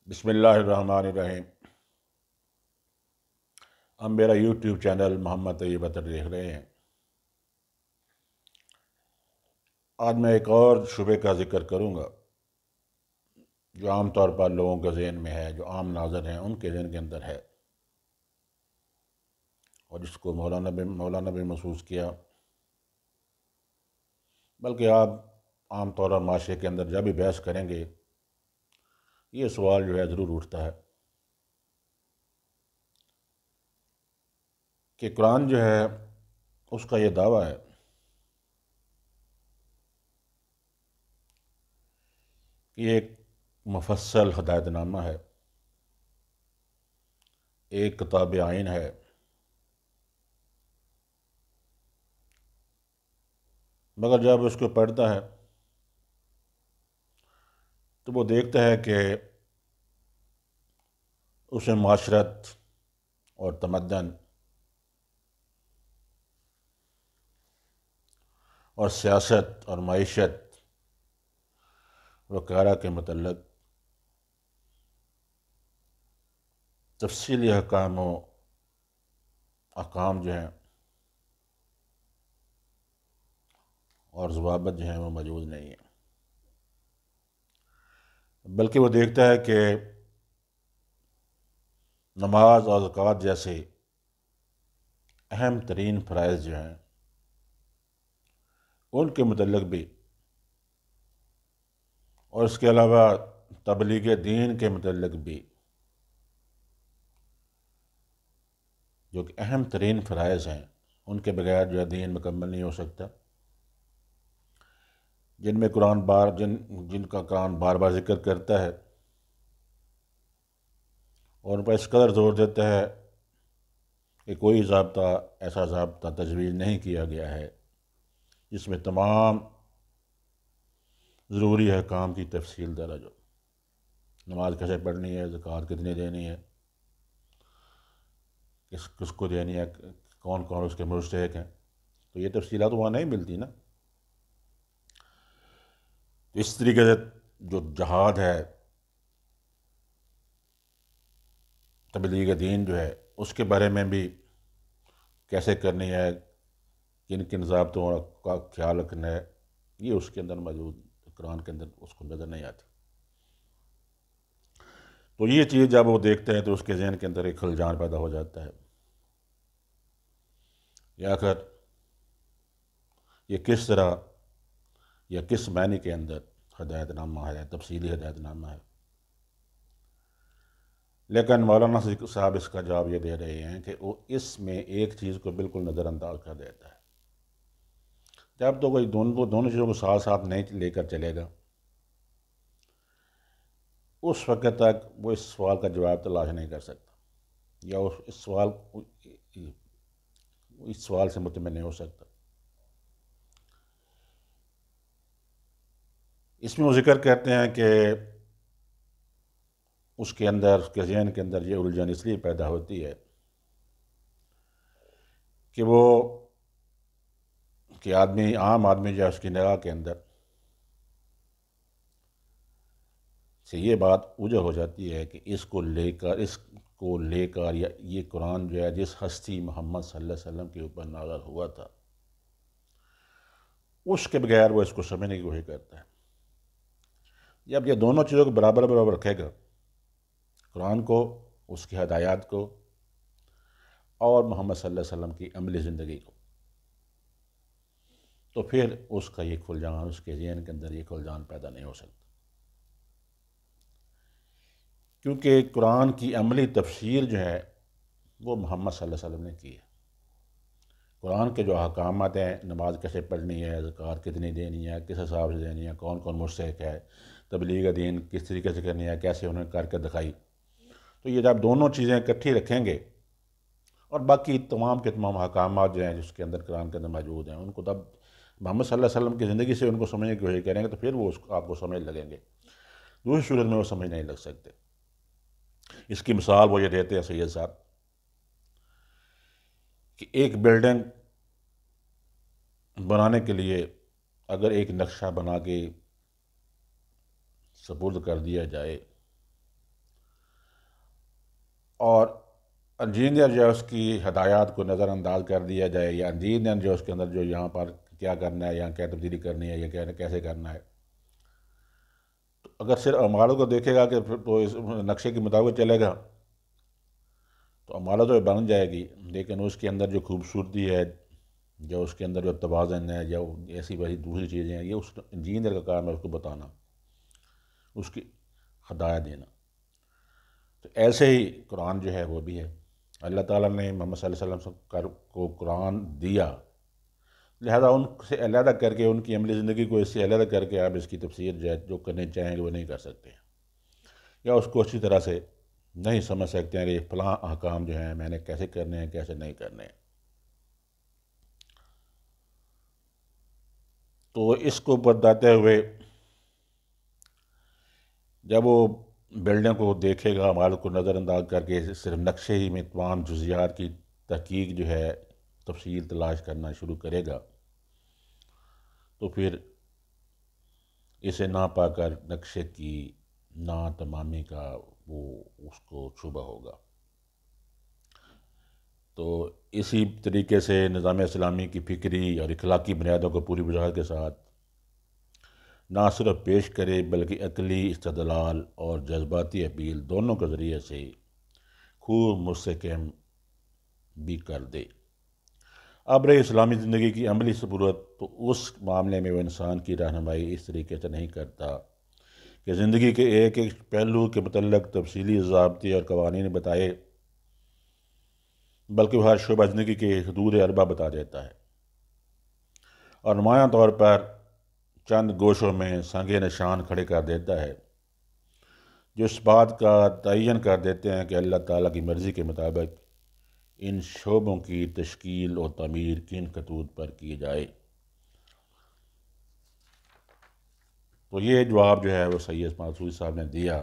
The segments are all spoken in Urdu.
بسم اللہ الرحمن الرحیم۔ ہم میرا یوٹیوب چینل محمد طیب عطر دیکھ رہے ہیں۔ آج میں ایک اور شبے کا ذکر کروں گا جو عام طور پر لوگوں کے ذہن میں ہے، جو عام ناظر ہیں ان کے ذہن کے اندر ہے، اور جس کو مولانا بھی محسوس کیا، بلکہ آپ عام طور پر معاشرے کے اندر جب بھی بحث کریں گے یہ سوال جو ہے ضرور اٹھتا ہے کہ قرآن جو ہے اس کا یہ دعویٰ ہے کہ یہ ایک مفصل ہدایت نامہ ہے، ایک کتاب آئین ہے، مگر جب اس کو پڑھتا ہے تو وہ دیکھتا ہے کہ اسے معاشرت اور تمدن اور سیاست اور معیشت وغیرہ کے متعلق تفصیلی احکام جو ہیں اور ضوابط جو ہیں وہ موجود نہیں ہیں، بلکہ وہ دیکھتا ہے کہ نماز اور زکوٰۃ جیسے اہم ترین فرائض جو ہیں ان کے متعلق بھی، اور اس کے علاوہ تبلیغ دین کے متعلق بھی، جو کہ اہم ترین فرائض ہیں، ان کے بغیر جو ہے دین مکمل نہیں ہو سکتا، جن میں جن کا قرآن بار بار ذکر کرتا ہے اور ان پر اس قدر زور دیتا ہے کہ کوئی ایسا ضابطہ تجویز نہیں کیا گیا ہے جس میں تمام ضروری احکام کی تفصیل درج ہو۔ نماز کیسے پڑھنی ہے، زکوٰۃ کتنی دینی ہے، کس کو دینی ہے، کون کون اس کے مستحق ہیں، تو یہ تفصیلات وہاں نہیں ملتی نا۔ اس طریقے سے جو جہاد ہے، تبلیغ دین جو ہے، اس کے بارے میں بھی کیسے کرنی ہے، کن کن ضابطوں کا خیال رکھنا ہے، یہ اس کے اندر موجود، قرآن کے اندر اس کو نظر نہیں آتی۔ تو یہ چیز جب وہ دیکھتے ہیں تو اس کے ذہن کے اندر ایک خلجان پیدا ہو جاتا ہے، یا آخر یہ کس طرح یا کس معنی کے اندر ہدایت نامہ ہے، تفصیلی ہدایت نامہ ہے۔ لیکن مولانا صاحب اس کا جواب یہ دے رہے ہیں کہ وہ اس میں ایک چیز کو بالکل نظر انداز کر دیتا ہے۔ جب تو کوئی دونوں چیزوں کو ساتھ ساتھ نہیں لے کر چلے گا، اس وقت تک وہ اس سوال کا جواب تلاش نہیں کر سکتا، یا اس سوال سے مطمئن نہیں ہو سکتا۔ اس میں وہ ذکر کرتے ہیں کہ اس کے اندر، اس کے ذہن کے اندر یہ الجھن اس لیے پیدا ہوتی ہے کہ عام آدمی جو ہے اس کی نگاہ کے اندر سے یہ بات اوجھل ہو جاتی ہے کہ اس کو لے کر یا یہ قرآن جو ہے جس ہستی محمد صلی اللہ علیہ وسلم کے اوپر نازل ہوا تھا، اس کے بغیر وہ اس کو سمجھنے کی کوشش کرتا ہے۔ جب یہ دونوں چیزوں کو برابر برابر رکھے گا، قرآن کو، اس کی ہدایات کو، اور محمد صلی اللہ علیہ وسلم کی عملی زندگی کو، تو پھر اس کا یہ کھلجان، اس کے ذہن کے اندر یہ کھلجان پیدا نہیں ہو سکتا، کیونکہ قرآن کی عملی تفسیر جو ہے وہ محمد صلی اللہ علیہ وسلم نے کی ہے۔ قرآن کے جو احکامات ہیں، نماز کیسے پڑھنی ہے، زکوٰۃ کتنی دینی ہے، کس حساب سے دینی ہے، کون کون مستحق ہے، تبلیغ دین کس طریقے سے کرنی ہے، کیسے انہیں کر کے دکھائی، تو یہ جب دونوں چیزیں اکٹھی رکھیں گے اور باقی تمام کے تمام احکامات جو ہیں جس کے اندر قرآن کے اندر موجود ہیں، ان کو تب محمد صلی اللہ علیہ وسلم کی زندگی سے ان کو سمجھنے کی کوشش کریں گے تو پھر وہ آپ کو سمجھ لگیں گے، دوسری صورت میں وہ سمجھ نہیں لگ سکتے۔ اس کی مثال وہ یہ دیتے ہیں سید صاحب کہ ایک بلڈنگ بنانے کے لیے اگر ایک نقشہ بنا کے سپرد کر دیا جائے اور انجینئر جو ہے اس کی ہدایات کو نظر انداز کر دیا جائے، یا انجینئر جو اس کے اندر جو یہاں پر کیا کرنا ہے، یہاں کیا تبدیلی کرنی ہے، یا کیسے کرنا ہے، تو اگر صرف امالوں کو دیکھے گا کہ پھر تو اس نقشے کے مطابق چلے گا تو امالہ تو بن جائے گی، لیکن اس کے اندر جو خوبصورتی ہے، جو اس کے اندر جو توازن ہے، جو ایسی ویسی دوسری چیزیں ہیں، یہ اس انجینئر کا کام ہے اس کو بتانا، اس کی ہدایت دینا۔ تو ایسے ہی قرآن جو ہے وہ بھی ہے، اللہ تعالیٰ نے محمد صلی اللہ علیہ وسلم کو قرآن دیا، لہذا ان سے علیحدہ کر کے، ان کی عملی زندگی کو اس سے علیحدہ کر کے آپ اس کی تفسیر جو کرنے چاہیں گے وہ نہیں کر سکتے، یا اس کو اچھی طرح سے نہیں سمجھ سکتے ہیں کہ یہ فلاں احکام جو ہیں میں نے کیسے کرنے ہیں، کیسے نہیں کرنے ہیں۔ تو اس کو بتاتے ہوئے جب وہ بلڈنگ کو دیکھے گا، عمارت کو نظر انداز کر کے صرف نقشے ہی میں تمام جزیات کی تحقیق جو ہے، تفصیل تلاش کرنا شروع کرے گا، تو پھر اسے نہ پا کر نقشے کی ناتمامی کا وہ اس کو شبہ ہوگا۔ تو اسی طریقے سے نظام اسلامی کی فکری اور اخلاقی بنیادوں کو پوری وضاحت کے ساتھ نہ صرف پیش کرے بلکہ عقلی استدلال اور جذباتی اپیل دونوں کے ذریعے سے خوب مستحکم بھی کر دے۔ اب رہی اسلامی زندگی کی عملی صورت، تو اس معاملے میں وہ انسان کی رہنمائی اس طریقے سے نہیں کرتا کہ زندگی کے ایک ایک پہلو کے متعلق تفصیلی ضابطے اور قوانین بتائے، بلکہ وہ ہر شعبہ زندگی کے حدود اربع بتا دیتا ہے، اور نمایاں طور پر چند گوشوں میں سنگ نشان کھڑے کر دیتا ہے جو اس بات کا تعین کر دیتے ہیں کہ اللہ تعالیٰ کی مرضی کے مطابق ان شعبوں کی تشکیل اور تعمیر کن خطوط پر کی جائے۔ تو یہ جواب جو ہے وہ سید مقصود صاحب نے دیا۔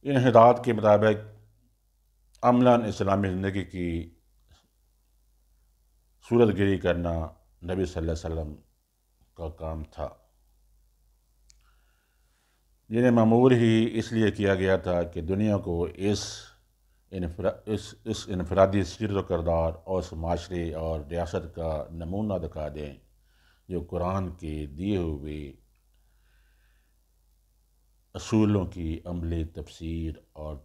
ان ہدایات کے مطابق عملاً اسلامی زندگی کی صورت گری کرنا نبی صلی اللہ علیہ وسلم کا کام تھا، جنہیں معمول ہی اس لیے کیا گیا تھا کہ دنیا کو اس انفرادی سیر و کردار اور اس معاشرے اور ریاست کا نمونہ دکھا دیں جو قرآن کے دیے ہوئے اصولوں کی عملی تفسیر اور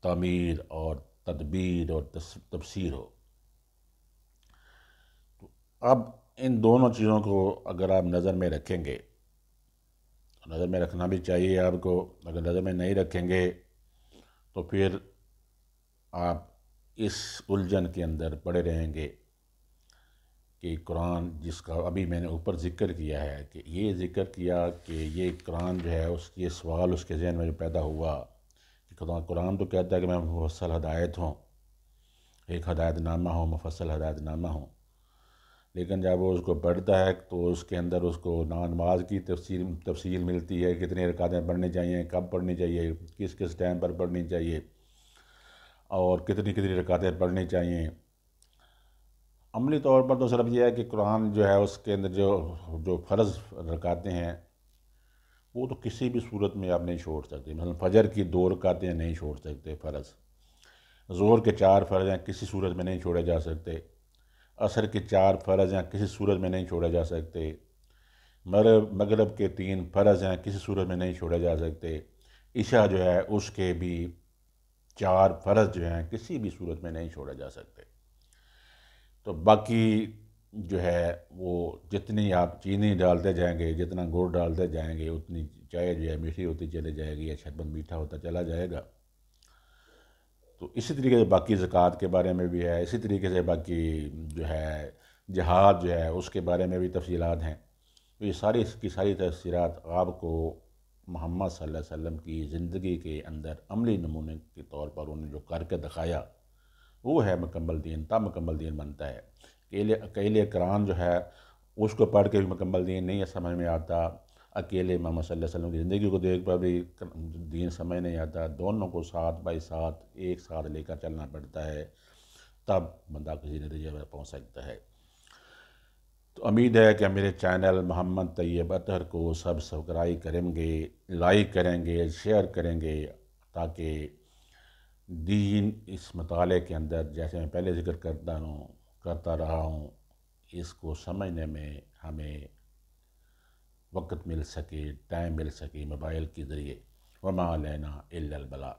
تعمیر اور تدبیر اور تفسیر ہو۔ اب ان دونوں چیزوں کو اگر آپ نظر میں رکھیں گے، نظر میں رکھنا بھی چاہیے آپ کو، اگر نظر میں نہیں رکھیں گے تو پھر آپ اس الجھن کے اندر پڑے رہیں گے کہ قرآن، جس کا ابھی میں نے اوپر ذکر کیا ہے، کہ یہ ذکر کیا کہ یہ قرآن جو ہے یہ سوال اس کے ذہن میں جو پیدا ہوا کہ قرآن تو کہتا ہے کہ میں مفصل ہدایت ہوں، ایک ہدایت نامہ ہوں، مفصل ہدایت نامہ ہوں، لیکن جب وہ اس کو پڑھتا ہے تو اس کے اندر اس کو نماز کی تفصیل ملتی ہے، کتنی رکعتیں پڑھنی چاہیے، کب پڑھنی چاہیے، کس کس ٹائم پر پڑھنی چاہیے، اور کتنی کتنی رکعتیں پڑھنی چاہیے۔ عملی طور پر تو صرف یہ ہے کہ قرآن جو ہے اس کے اندر جو فرض رکعتیں ہیں وہ تو کسی بھی صورت میں آپ نہیں چھوڑ سکتے، مثلا فجر کی 2 رکعتیں نہیں چھوڑ سکتے فرض، ظہر کے 4 فرض ہیں کسی صورت میں نہیں چھوڑے جا سکتے، عصر کے 4 فرض ہیں کسی صورت میں نہیں چھوڑے جا سکتے، مغرب کے 3 فرض ہیں کسی صورت میں نہیں چھوڑے جا سکتے، عشاء جو ہے اس کے بھی 4 فرض جو ہیں کسی بھی صورت میں نہیں چھوڑے جا سکتے۔ تو باقی جو ہے وہ جتنی آپ چینی ڈالتے جائیں گے، جتنا گڑ ڈالتے جائیں گے، اتنی چائے جو ہے میٹھی ہوتی چلی جائے گی، یا شربت میٹھا ہوتا چلا جائے گا۔ تو اسی طریقے سے باقی زکوٰۃ کے بارے میں بھی ہے، اسی طریقے سے باقی جو ہے جہاد جو ہے اس کے بارے میں بھی تفصیلات ہیں۔ تو یہ ساری کی ساری تفصیلات آپ کو محمد صلی اللہ علیہ وسلم کی زندگی کے اندر عملی نمونے کے طور پر انہوں نے جو کر کے دکھایا وہ ہے مکمل دین، تب مکمل دین بنتا ہے۔ اکیلے قرآن جو ہے اس کو پڑھ کے بھی مکمل دین نہیں سمجھ میں آتا، اکیلے محمد صلی اللہ علیہ وسلم کی زندگی کو دیکھ پر بھی دین سمجھ نہیں آتا، دونوں کو ساتھ بائی ساتھ ایک ساتھ لے کر چلنا پڑتا ہے، تب بندہ کسی نتیجے پر پہنچ سکتا ہے۔ تو امید ہے کہ میرے چینل محمد طیب اطہر کو سبسکرائب کریں گے، لائک کریں گے، شیئر کریں گے، تاکہ دین اس مطالعے کے اندر، جیسے میں پہلے ذکر کرتا رہا ہوں، اس کو سمجھنے میں ہمیں وقت مل سکے، ٹائم مل سکے موبائل کے ذریعے، وما علینا الا البلاغ۔